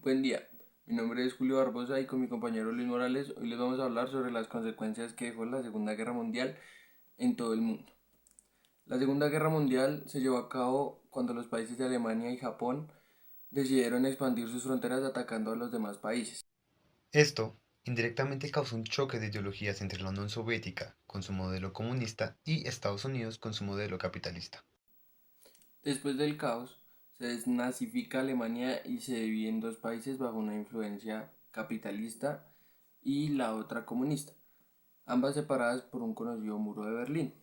Buen día, mi nombre es Julio Barbosa y con mi compañero Luis Morales hoy les vamos a hablar sobre las consecuencias que dejó la Segunda Guerra Mundial en todo el mundo. La Segunda Guerra Mundial se llevó a cabo cuando los países de Alemania y Japón decidieron expandir sus fronteras atacando a los demás países. Esto indirectamente causó un choque de ideologías entre la Unión Soviética con su modelo comunista y Estados Unidos con su modelo capitalista. Después del caos, se desnazifica Alemania y se divide en dos países bajo una influencia capitalista y la otra comunista, ambas separadas por un conocido muro de Berlín.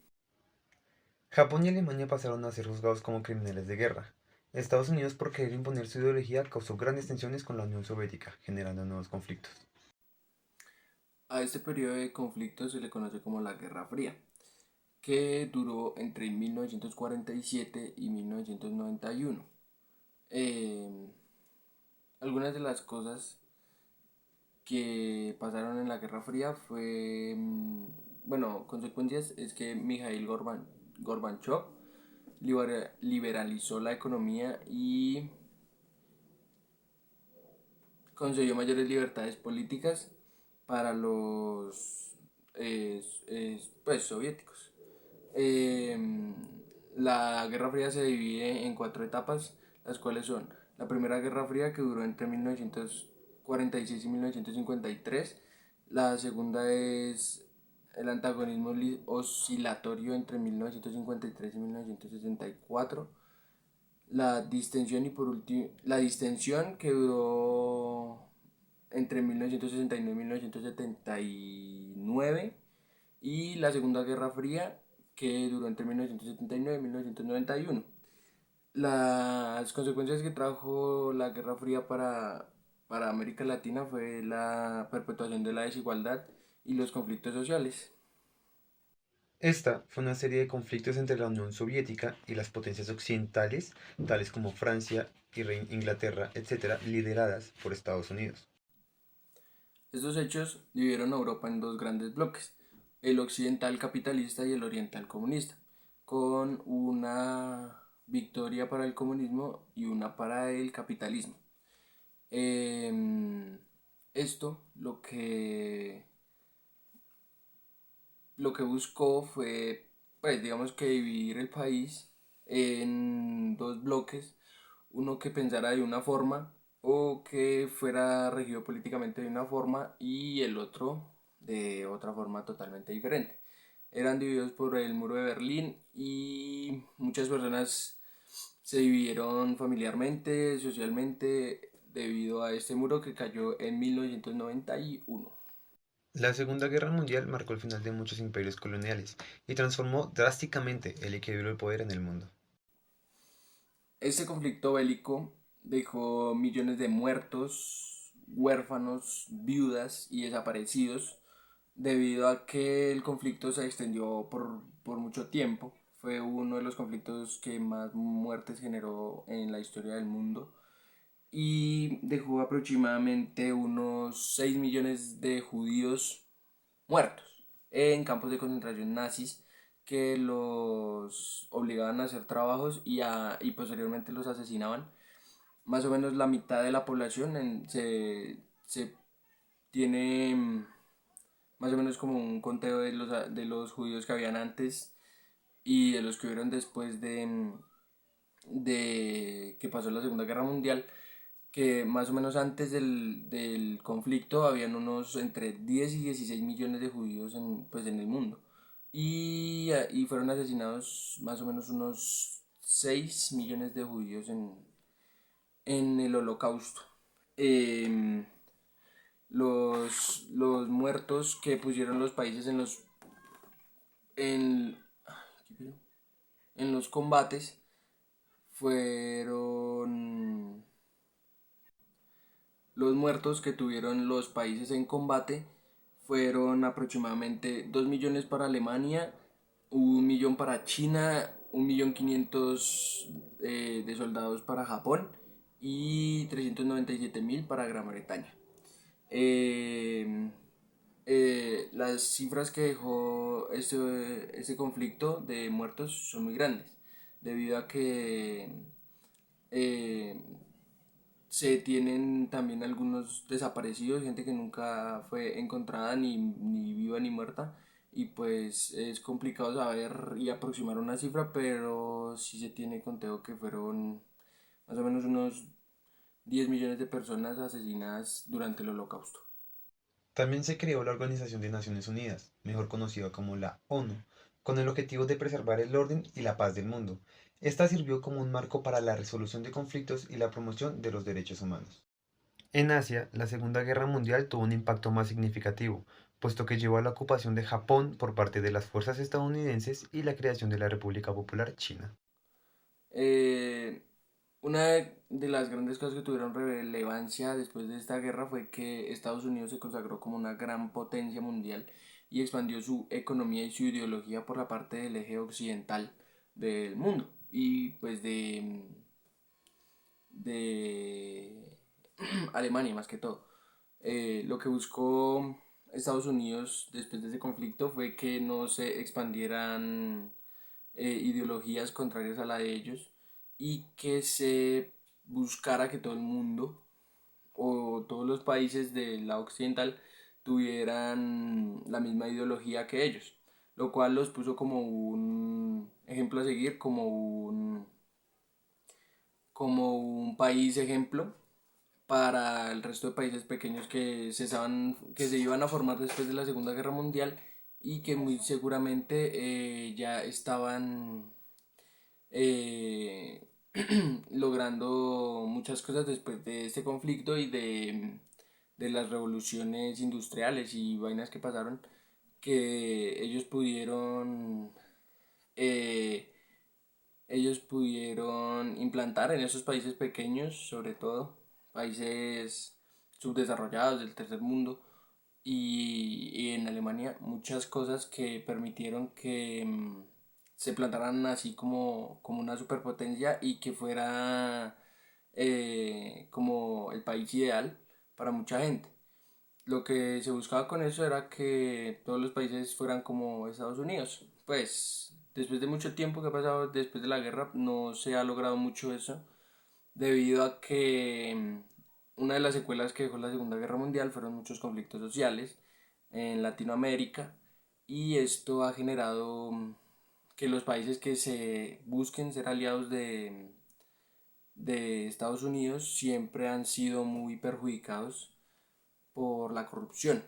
Japón y Alemania pasaron a ser juzgados como criminales de guerra. Estados Unidos, por querer imponer su ideología, causó grandes tensiones con la Unión Soviética, generando nuevos conflictos. A este periodo de conflicto se le conoce como la Guerra Fría, que duró entre 1947 y 1991. Eh, Algunas de las cosas que pasaron en la Guerra Fría fue, bueno, consecuencias es que Gorbachev liberalizó la economía y concedió mayores libertades políticas para los pues, soviéticos. Eh, la Guerra Fría se divide en cuatro etapas, las cuales son la Primera Guerra Fría que duró entre 1946 y 1953, la segunda es el antagonismo oscilatorio entre 1953 y 1964, la distensión y por último la distensión que duró entre 1969 y 1979 y la Segunda Guerra Fría que duró entre 1979 y 1991. Las consecuencias que trajo la Guerra Fría para América Latina fue la perpetuación de la desigualdad y los conflictos sociales. Esta fue una serie de conflictos entre la Unión Soviética y las potencias occidentales, tales como Francia y Inglaterra, etc., lideradas por Estados Unidos. Estos hechos dividieron a Europa en dos grandes bloques, el occidental capitalista y el oriental comunista, con una victoria para el comunismo y una para el capitalismo. Eh, Esto lo que buscó fue, pues digamos que dividir el país en dos bloques, uno que pensara de una forma o que fuera regido políticamente de una forma y el otro de otra forma totalmente diferente. Eran divididos por el muro de Berlín y muchas personas se dividieron familiarmente, socialmente, debido a este muro que cayó en 1991. La Segunda Guerra Mundial marcó el final de muchos imperios coloniales y transformó drásticamente el equilibrio del poder en el mundo. Este conflicto bélico dejó millones de muertos, huérfanos, viudas y desaparecidos debido a que el conflicto se extendió por mucho tiempo. Fue uno de los conflictos que más muertes generó en la historia del mundo y dejó aproximadamente unos 6 millones de judíos muertos en campos de concentración nazis que los obligaban a hacer trabajos y posteriormente los asesinaban. Más o menos la mitad de la población se tiene más o menos como un conteo de los judíos que habían antes y de los que hubieron después de que pasó la Segunda Guerra Mundial, que más o menos antes del conflicto habían unos entre 10 y 16 millones de judíos pues, en el mundo. Y fueron asesinados más o menos unos 6 millones de judíos en el holocausto. Eh, los muertos que pusieron los países en, en los combates fueron los muertos que tuvieron los países en combate fueron aproximadamente 2 millones para Alemania, 1 millón para China, 1.500.000 de soldados para Japón y 397.000 para Gran Bretaña. Eh, las cifras que dejó este conflicto de muertos son muy grandes, debido a que eh, Se tienen también algunos desaparecidos, gente que nunca fue encontrada ni viva ni muerta. Y pues es complicado saber y aproximar una cifra, pero sí se tiene conteo que fueron más o menos unos 10 millones de personas asesinadas durante el Holocausto. También se creó la Organización de Naciones Unidas, mejor conocida como la ONU, con el objetivo de preservar el orden y la paz del mundo. Esta sirvió como un marco para la resolución de conflictos y la promoción de los derechos humanos. En Asia, la Segunda Guerra Mundial tuvo un impacto más significativo, puesto que llevó a la ocupación de Japón por parte de las fuerzas estadounidenses y la creación de la República Popular China. Eh, una de las grandes cosas que tuvieron relevancia después de esta guerra fue que Estados Unidos se consagró como una gran potencia mundial y expandió su economía y su ideología por la parte del eje occidental del mundo y pues de Alemania más que todo. Lo que buscó Estados Unidos después de ese conflicto fue que no se expandieran ideologías contrarias a la de ellos y que se buscara que todo el mundo o todos los países del lado occidental tuvieran la misma ideología que ellos, lo cual los puso como un ejemplo a seguir, como un país ejemplo para el resto de países pequeños que se iban a formar después de la Segunda Guerra Mundial y que muy seguramente ya estaban eh, logrando muchas cosas después de este conflicto y de las revoluciones industriales y vainas que pasaron, que eh, ellos pudieron implantar en esos países pequeños, sobre todo países subdesarrollados del tercer mundo y en Alemania, muchas cosas que permitieron que se plantaran así como una superpotencia y que fuera como el país ideal para mucha gente. Lo que se buscaba con eso era que todos los países fueran como Estados Unidos. Pues después de mucho tiempo que ha pasado después de la guerra no se ha logrado mucho eso debido a que una de las secuelas que dejó la Segunda Guerra Mundial fueron muchos conflictos sociales en Latinoamérica y esto ha generado que los países que se busquen ser aliados de Estados Unidos siempre han sido muy perjudicados por la corrupción.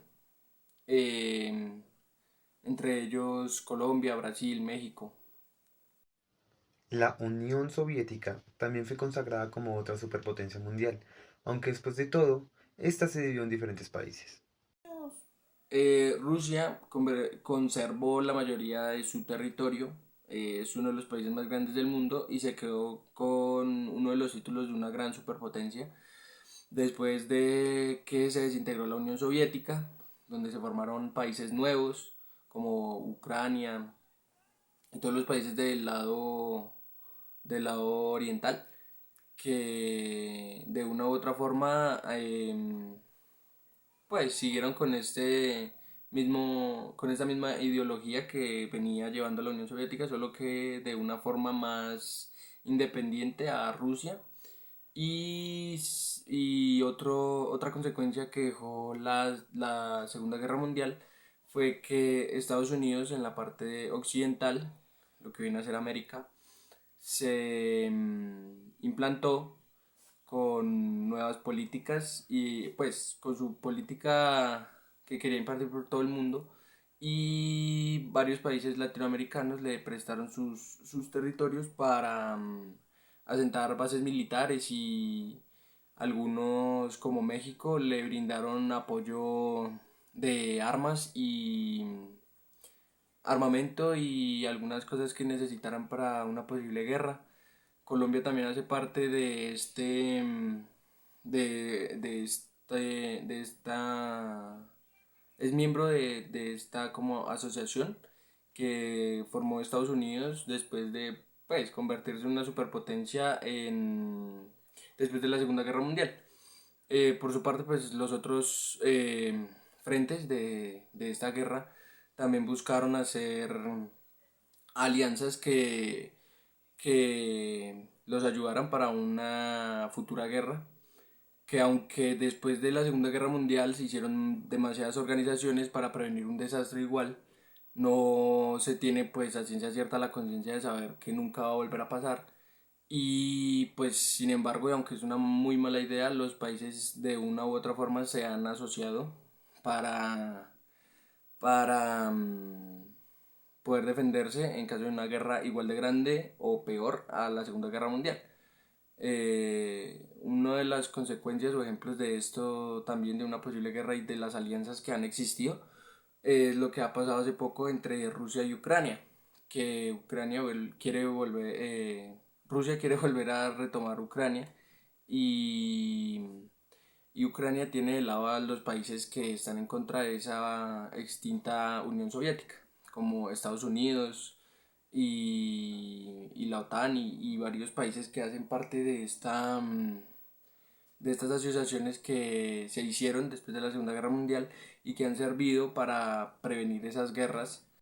Eh, Entre ellos Colombia, Brasil, México. La Unión Soviética también fue consagrada como otra superpotencia mundial, aunque después de todo, esta se dividió en diferentes países. Rusia conservó la mayoría de su territorio, es uno de los países más grandes del mundo y se quedó con uno de los títulos de una gran superpotencia. Después de que se desintegró la Unión Soviética, donde se formaron países nuevos como Ucrania y todos los países del lado oriental, que de una u otra forma pues siguieron con esta misma ideología que venía llevando la Unión Soviética, solo que de una forma más independiente a Rusia. Otra consecuencia que dejó la Segunda Guerra Mundial fue que Estados Unidos en la parte occidental, lo que viene a ser América, se implantó con nuevas políticas y pues con su política que quería impartir por todo el mundo y varios países latinoamericanos le prestaron sus territorios para asentar bases militares y algunos como México le brindaron apoyo de armas y armamento y algunas cosas que necesitaran para una posible guerra. Colombia también hace parte de esta, es miembro de esta como asociación que formó Estados Unidos después de pues convertirse en una superpotencia después de la Segunda Guerra Mundial. Por su parte, pues los otros frentes de esta guerra también buscaron hacer alianzas que los ayudaran para una futura guerra. que aunque después de la Segunda Guerra Mundial se hicieron demasiadas organizaciones para prevenir un desastre igual, no se tiene pues a ciencia cierta la conciencia de saber que nunca va a volver a pasar. Y pues sin embargo, y aunque es una muy mala idea, los países de una u otra forma se han asociado para, para poder defenderse en caso de una guerra igual de grande o peor a la Segunda Guerra Mundial. Una de las consecuencias o ejemplos de esto también de una posible guerra y de las alianzas que han existido es lo que ha pasado hace poco entre Rusia y Ucrania, que quiere volver, Rusia quiere volver a retomar Ucrania y, y Ucrania tiene de lado a los países que están en contra de esa extinta Unión Soviética, como Estados Unidos y la OTAN y varios países que hacen parte de estas asociaciones que se hicieron después de la Segunda Guerra Mundial y que han servido para prevenir esas guerras